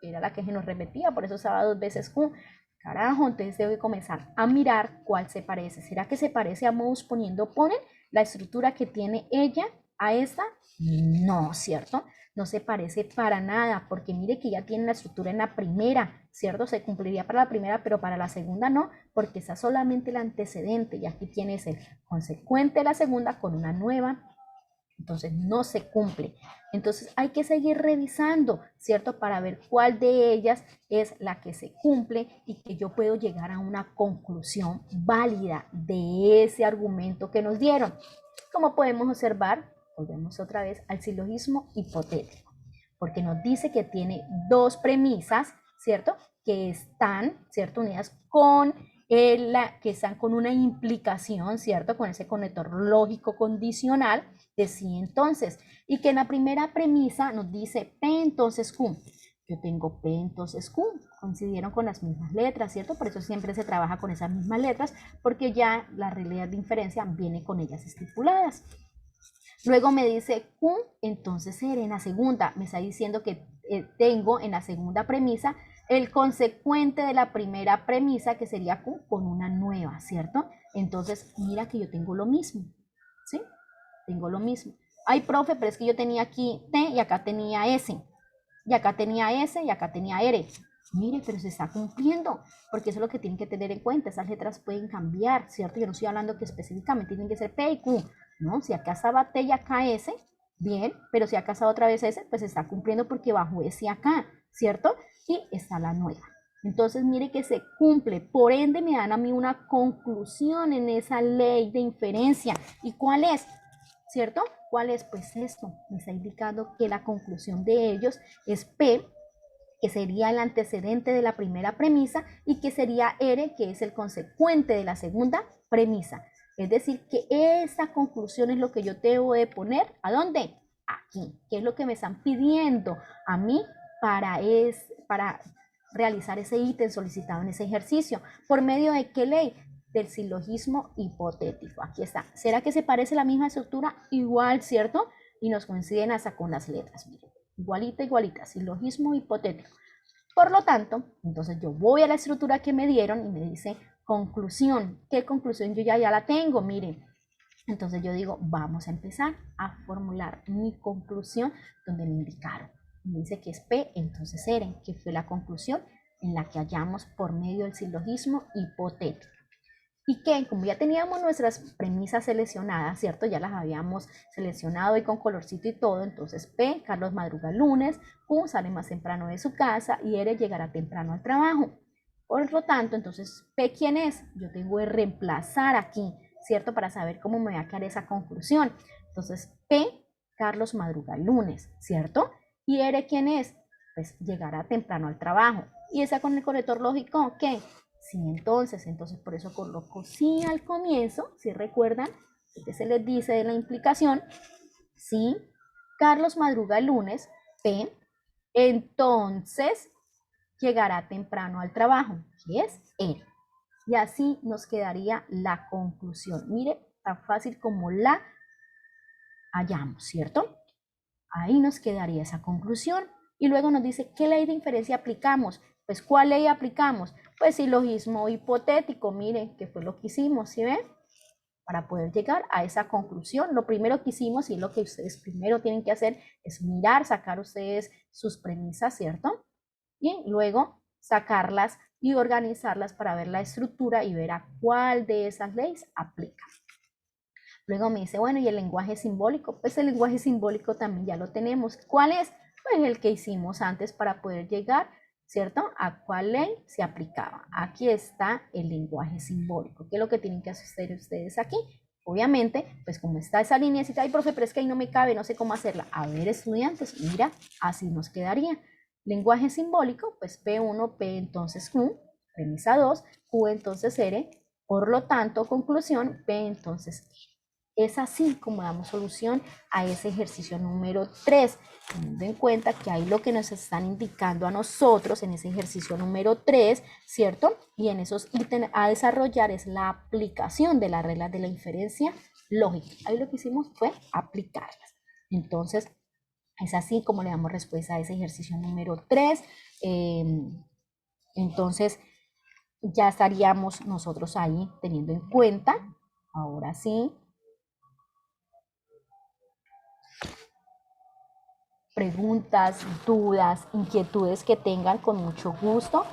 Que era la que se nos repetía, por eso usaba 2 veces Q. Carajo, entonces debo comenzar a mirar cuál se parece. ¿Será que se parece a Mouse poniendo ponen la estructura que tiene ella a esta? No, ¿cierto? No se parece para nada, porque mire que ya tiene la estructura en la primera, ¿cierto? Se cumpliría para la primera, pero para la segunda no, porque está solamente el antecedente, y aquí tienes el consecuente de la segunda con una nueva, entonces no se cumple. Entonces hay que seguir revisando, ¿cierto? Para ver cuál de ellas es la que se cumple y que yo puedo llegar a una conclusión válida de ese argumento que nos dieron. Como podemos observar, volvemos otra vez al silogismo hipotético, porque nos dice que tiene 2 premisas, ¿cierto? Que están, ¿cierto? Unidas con que están con una implicación, ¿cierto? Con ese conector lógico condicional de sí entonces, y que en la primera premisa nos dice P entonces Q. Yo tengo P entonces Q, coincidieron con las mismas letras, ¿cierto? Por eso siempre se trabaja con esas mismas letras, porque ya la realidad de inferencia viene con ellas estipuladas. Luego me dice Q, entonces R en la segunda, me está diciendo que tengo en la segunda premisa el consecuente de la primera premisa, que sería Q, con una nueva, ¿cierto? Entonces, mira que yo tengo lo mismo, ¿sí? Tengo lo mismo. Ay, profe, pero es que yo tenía aquí T y acá tenía S. Y acá tenía S y acá tenía R. Mire, pero se está cumpliendo, porque eso es lo que tienen que tener en cuenta. Esas letras pueden cambiar, ¿cierto? Yo no estoy hablando que específicamente tienen que ser P y Q, ¿no? Si acá estaba T y acá S, bien, pero si acá está otra vez S, pues se está cumpliendo porque bajo S acá, ¿cierto? Y está la nueva. Entonces, mire que se cumple, por ende me dan a mí una conclusión en esa ley de inferencia. ¿Y cuál es? ¿Cierto? ¿Cuál es? Pues esto, me está indicando que la conclusión de ellos es P, que sería el antecedente de la primera premisa, y que sería R, que es el consecuente de la segunda premisa. Es decir, que esta conclusión es lo que yo debo de poner, ¿a dónde? Aquí, que es lo que me están pidiendo a mí para realizar ese ítem solicitado en ese ejercicio. ¿Por medio de qué ley? Del silogismo hipotético. Aquí está. ¿Será que se parece la misma estructura? Igual, ¿cierto? Y nos coinciden hasta con las letras. Miren, igualita, igualita. Silogismo hipotético. Por lo tanto, entonces yo voy a la estructura que me dieron y me dice conclusión. ¿Qué conclusión? Yo ya la tengo, miren. Entonces yo digo, vamos a empezar a formular mi conclusión donde me indicaron. Me dice que es P, entonces R, que fue la conclusión en la que hallamos por medio del silogismo hipotético. Y que como ya teníamos nuestras premisas seleccionadas, ¿cierto? Ya las habíamos seleccionado y con colorcito y todo, entonces P, Carlos madruga lunes, Q sale más temprano de su casa y R llegará temprano al trabajo. Por lo tanto, entonces P, ¿quién es? Yo tengo que reemplazar aquí, ¿cierto? Para saber cómo me va a quedar esa conclusión. Entonces P, Carlos madruga lunes, ¿cierto? Y R, ¿quién es? Pues llegará temprano al trabajo. ¿Y esa con el corrector lógico qué? Sí, entonces por eso coloco sí al comienzo, si recuerdan, que se les dice de la implicación, sí, Carlos madruga el lunes, P, entonces llegará temprano al trabajo, que es él. Y así nos quedaría la conclusión. Mire, tan fácil como la hallamos, ¿cierto? Ahí nos quedaría esa conclusión. Y luego nos dice, ¿qué ley de inferencia aplicamos? Pues, ¿cuál ley aplicamos? Pues silogismo hipotético, miren, que fue lo que hicimos, ¿sí ven? Para poder llegar a esa conclusión, lo primero que hicimos, y lo que ustedes primero tienen que hacer, es mirar, sacar ustedes sus premisas, ¿cierto? Y luego sacarlas y organizarlas para ver la estructura y ver a cuál de esas leyes aplica. Luego me dice, bueno, ¿y el lenguaje simbólico? Pues el lenguaje simbólico también ya lo tenemos. ¿Cuál es? Pues el que hicimos antes para poder llegar, ¿cierto? ¿A cuál ley se aplicaba? Aquí está el lenguaje simbólico. ¿Qué es lo que tienen que hacer ustedes aquí? Obviamente, pues como está esa línea, ay, profe, pero es que ahí no me cabe, no sé cómo hacerla. A ver, estudiantes, mira, así nos quedaría. Lenguaje simbólico, pues P1, P entonces Q, premisa 2, Q entonces R, por lo tanto, conclusión, P entonces E. Es así como damos solución a ese ejercicio número 3, teniendo en cuenta que ahí lo que nos están indicando a nosotros en ese ejercicio número 3, ¿cierto? Y en esos ítems a desarrollar es la aplicación de las reglas de la inferencia lógica. Ahí lo que hicimos fue aplicarlas. Entonces, es así como le damos respuesta a ese ejercicio número 3. Entonces, ya estaríamos nosotros ahí teniendo en cuenta, ahora sí, preguntas, dudas, inquietudes que tengan, con mucho gusto.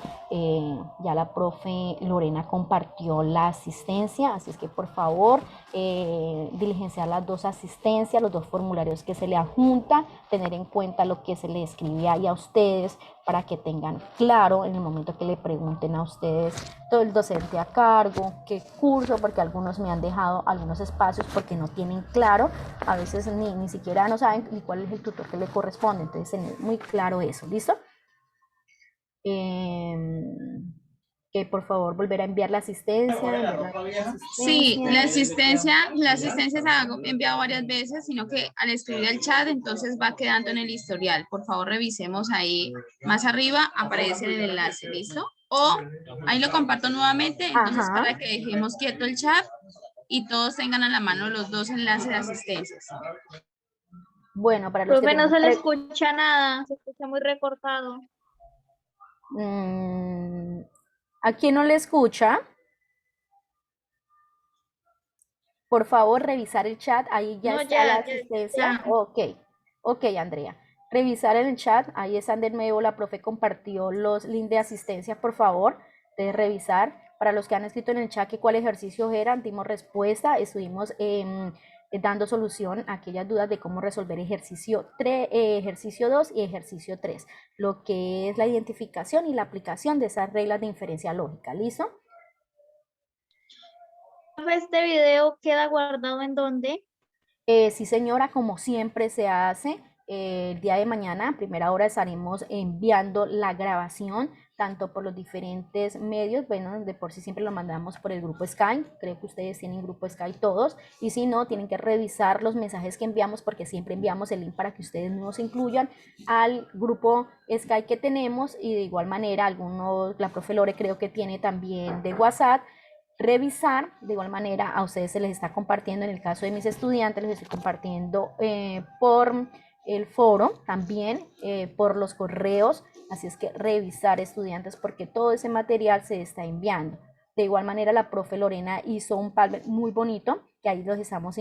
Ya la profe Lorena compartió la asistencia, así es que por favor diligenciar las dos asistencias, los dos formularios que se le adjuntan, tener en cuenta lo que se le escribe ahí a ustedes para que tengan claro en el momento que le pregunten a ustedes todo el docente a cargo, qué curso, porque algunos me han dejado algunos espacios porque no tienen claro, a veces ni siquiera no saben ni cuál es el tutor que le corresponde, entonces tener muy claro eso, ¿listo? Que por favor volver a enviar la asistencia. Sí, la asistencia se ha enviado varias veces, sino que al escribir al chat, entonces va quedando en el historial. Por favor, revisemos ahí más arriba, aparece el enlace, ¿listo? O ahí lo comparto nuevamente, entonces Ajá. para que dejemos quieto el chat y todos tengan a la mano los dos enlaces de asistencias. Bueno, para los que Profe, no tengan se le escucha nada, se escucha muy recortado. ¿A quién no le escucha? Por favor, revisar el chat, ahí ya No, está la ya. asistencia. Ok, Andrea. Revisar en el chat, ahí están de nuevo, la profe compartió los links de asistencia, por favor, de revisar. Para los que han escrito en el chat que cuál ejercicios eran, dimos respuesta, estuvimos dando solución a aquellas dudas de cómo resolver ejercicio 2 y ejercicio 3, lo que es la identificación y la aplicación de esas reglas de inferencia lógica. ¿Listo? Profe, ¿este video queda guardado en dónde? Sí, señora, como siempre se hace, el día de mañana, a primera hora, estaremos enviando la grabación tanto por los diferentes medios, bueno, de por sí siempre lo mandamos por el grupo Skype, creo que ustedes tienen grupo Skype todos, y si no, tienen que revisar los mensajes que enviamos, porque siempre enviamos el link para que ustedes nos incluyan al grupo Skype que tenemos, y de igual manera, algunos, la profe Lore creo que tiene también de WhatsApp, revisar, de igual manera a ustedes se les está compartiendo, en el caso de mis estudiantes, les estoy compartiendo por el foro, también por los correos, así es que revisar estudiantes porque todo ese material se está enviando. De igual manera la profe Lorena hizo un Padlet muy bonito, que ahí los estamos,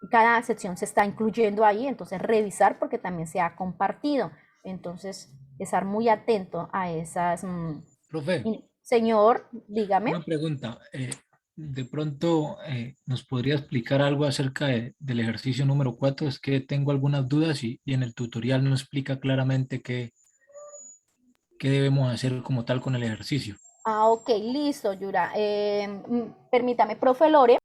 cada sección se está incluyendo ahí, entonces revisar porque también se ha compartido, entonces estar muy atento a esas. Profe, Señor, dígame. una pregunta. De pronto, ¿nos podría explicar algo acerca del ejercicio número 4? Es que tengo algunas dudas y en el tutorial no explica claramente qué debemos hacer como tal con el ejercicio. Ok, listo, Yura. Permítame, profe Lore.